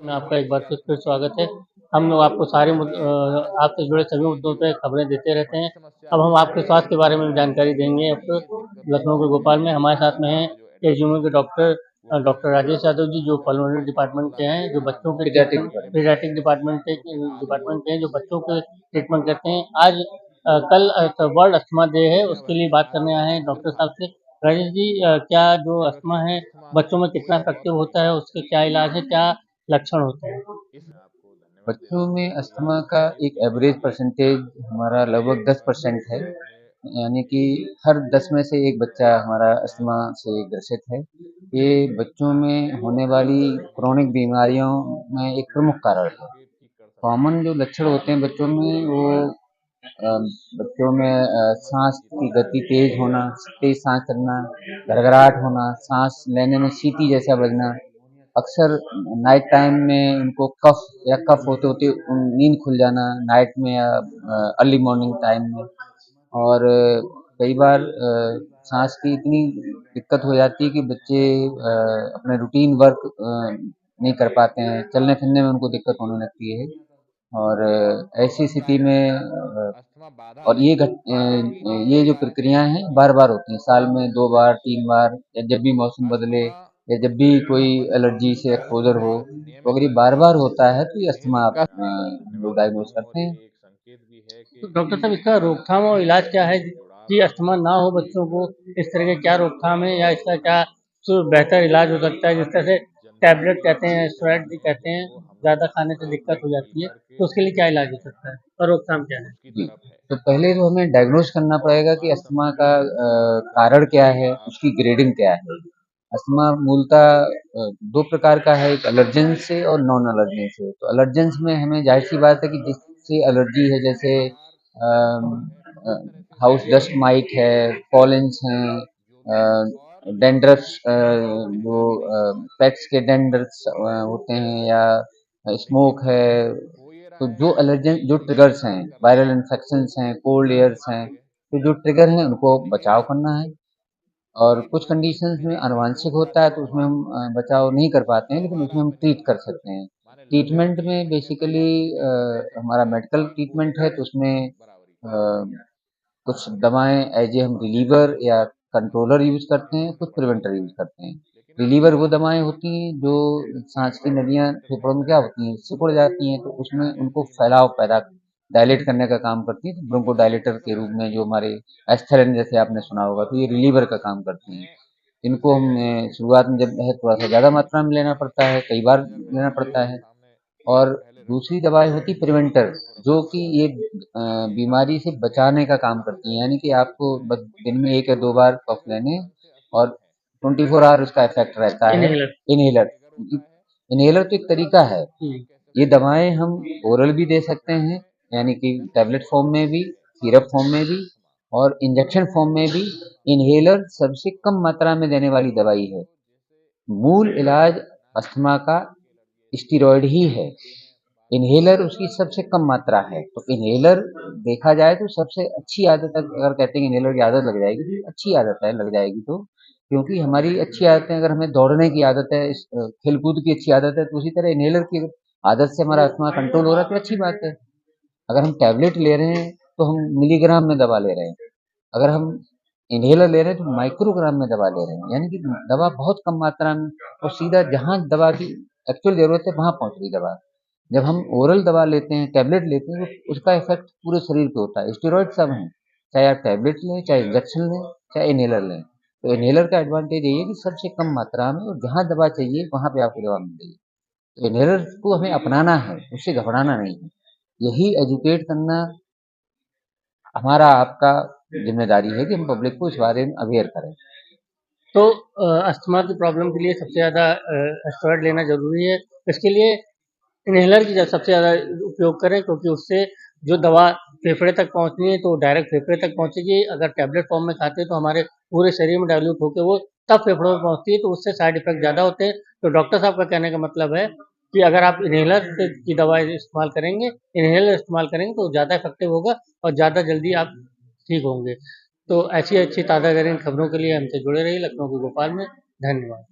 में आपका एक बार फिर स्वागत है। हम लोग आपको आपसे जुड़े सभी मुद्दों पे खबरें देते रहते हैं। अब हम आपके स्वास्थ्य के बारे में जानकारी देंगे। अब तो लखनऊ के भोपाल में हमारे साथ में हैं एचएमओ के डॉक्टर राजेश यादव जी, जो पल्मोनरी डिपार्टमेंट के हैं, जो बच्चों के पीडियाट्रिक डिपार्टमेंट के हैं, जो बच्चों के ट्रीटमेंट करते हैं। आज कल वर्ल्ड अस्थमा डे है, उसके लिए बात करने आए हैं डॉक्टर साहब से। राजेश जी, क्या जो अस्थमा है बच्चों में कितना इफेक्टिव होता है, उसके क्या इलाज है, क्या लक्षण होते हैं? बच्चों में अस्थमा का एक एवरेज परसेंटेज हमारा लगभग 10% है। यानी कि हर 10 में से एक बच्चा हमारा अस्थमा से ग्रसित है। ये बच्चों में होने वाली क्रोनिक बीमारियों में एक प्रमुख कारण है। कॉमन जो लक्षण होते हैं बच्चों में वो बच्चों में सांस की गति तेज होना, तेज सांस चलना, घरघराहट होना, सांस लेने में सीटी जैसा बजना, अक्सर नाइट टाइम में उनको कफ होते होते नींद खुल जाना नाइट में या अर्ली मॉर्निंग टाइम में। और कई बार सांस की इतनी दिक्कत हो जाती है कि बच्चे अपने रूटीन वर्क नहीं कर पाते हैं, चलने फिरने में उनको दिक्कत होने लगती है। और ऐसी स्थिति में और ये जो प्रक्रियाएं हैं बार बार होती हैं, साल में 2 बार 3 बार, या जब भी मौसम बदले या जब भी कोई एलर्जी से एक्सपोजर हो, तो अगर ये बार बार होता है तो ये अस्थमा हम लोग डायग्नोज करते हैं। तो डॉक्टर साहब, इसका रोकथाम और इलाज क्या है कि अस्थमा ना हो बच्चों को? इस तरह के क्या रोकथाम है, या इसका क्या बेहतर इलाज हो सकता है? जिस तरह से टैबलेट कहते हैं, स्टेरॉइड भी कहते हैं, ज़्यादा खाने से दिक्कत हो जाती है, तो उसके लिए क्या इलाज हो सकता है और रोकथाम क्या है? जी, तो पहले तो हमें डायग्नोज करना पड़ेगा कि अस्थमा का कारण क्या है, उसकी ग्रेडिंग क्या है। अस्थमा मूलतः 2 प्रकार का है, एक एलर्जेन से और नॉन एलर्जेन से। तो एलर्जेंस में हमें ज़ाहिर-सी बात है कि जिससे एलर्जी है, जैसे अम, अ, हाउस डस्ट माइट है, पॉलेन्स हैं, डैंड्रफ्स, जो पेट्स के डैंड्रफ्स होते हैं, या स्मोक है। तो जो एलर्जन जो ट्रिगर्स हैं, वायरल इन्फेक्शंस हैं, कोल्ड एयर्स हैं, तो जो ट्रिगर हैं उनको बचाव करना है। और कुछ कंडीशंस में आनुवांशिक होता है तो उसमें हम बचाव नहीं कर पाते हैं, लेकिन उसमें हम ट्रीट कर सकते हैं। ट्रीटमेंट में बेसिकली हमारा मेडिकल ट्रीटमेंट है, तो उसमें कुछ दवाएं एज ए हम रिलीवर या कंट्रोलर यूज करते हैं, कुछ प्रिवेंटर यूज करते हैं। रिलीवर वो दवाएं होती हैं जो सांस की नलियां फेफड़ों में क्या होती हैं, सिकुड़ जाती हैं, तो उसमें उनको फैलाव पैदा डायलेट करने का काम करती है, तो ब्रोंको डायलेटर के रूप में जो हमारे एस्थेरिन जैसे आपने सुना होगा, तो ये रिलीवर का काम करती हैं। इनको हम शुरुआत में जब है थोड़ा सा ज़्यादा मात्रा में लेना पड़ता है, कई बार लेना पड़ता है। और दूसरी दवाई होती प्रिवेंटर, जो कि ये बीमारी से बचाने का काम करती है। यानी कि आपको बस दिन में 1 या 2 बार कफ लेने, और 24 आवर उसका इफेक्ट रहता है। इनहेलर। इनहेलर इनहेलर तो एक तरीका है। हुँ। ये दवाएं हम ओरल भी दे सकते हैं, यानी कि टैबलेट फॉर्म में भी, सिरप फॉर्म में भी, और इंजेक्शन फॉर्म में भी। इनहेलर सबसे कम मात्रा में देने वाली दवाई है। मूल इलाज अस्थमा का स्टीरॉयड ही है। इनहेलर उसकी सबसे कम मात्रा है। तो इनहेलर देखा जाए तो सबसे अच्छी आदत, अगर कहते हैं इनहेलर की आदत लग जाएगी, तो अच्छी आदत है, लग जाएगी तो। क्योंकि हमारी अच्छी आदतें, अगर हमें दौड़ने की आदत है, खेल कूद की अच्छी आदत है, तो उसी तरह इनहेलर की आदत से हमारा अस्थमा कंट्रोल हो रहा है, तो अच्छी बात है। अगर हम टैबलेट ले रहे हैं तो हम मिलीग्राम में दवा ले रहे हैं, अगर हम इनहेलर ले रहे हैं तो माइक्रोग्राम में दवा ले रहे हैं। यानी कि दवा बहुत कम मात्रा में, और सीधा जहाँ दवा की एक्चुअल जरूरत है वहां पहुंच रही दवा। जब हम ओरल दवा लेते हैं, टैबलेट लेते हैं, तो उसका इफेक्ट पूरे शरीर पे होता है। स्टेरॉइड सब हैं, चाहे आप टैबलेट लें, चाहे इंजेक्शन लें, चाहे इनहेलर लें। तो इनहेलर का एडवांटेज यही है कि सबसे कम मात्रा में और जहाँ दवा चाहिए वहां पे आपको दवा मिल जाएगी। तो इनहेलर को हमें अपनाना है, उससे घबराना नहीं है। यही एजुकेट करना हमारा आपका जिम्मेदारी है कि हम पब्लिक को इस बारे में अवेयर करें। तो अस्थमा की प्रॉब्लम के लिए सबसे ज़्यादा स्टेरॉइड लेना ज़रूरी है। इसके लिए इनहेलर की सबसे ज़्यादा उपयोग करें, क्योंकि उससे जो दवा फेफड़े तक पहुँचनी है तो डायरेक्ट फेफड़े तक पहुँचेगी। अगर टैबलेट फॉर्म में खाते हैं तो हमारे पूरे शरीर में डाइल्यूट होके वो तब फेफड़ों में पहुँचती है, तो उससे साइड इफ़ेक्ट ज़्यादा होते हैं। तो डॉक्टर साहब का कहने का मतलब है कि अगर आप इनहेलर से की दवाई इस्तेमाल करेंगे, इनहेलर इस्तेमाल करेंगे तो ज़्यादा इफ़ेक्टिव होगा और ज़्यादा जल्दी आप ठीक होंगे। तो ऐसी अच्छी ताज़ा-तरीन खबरों के लिए हमसे जुड़े रहिए लखनऊ के भोपाल में। धन्यवाद।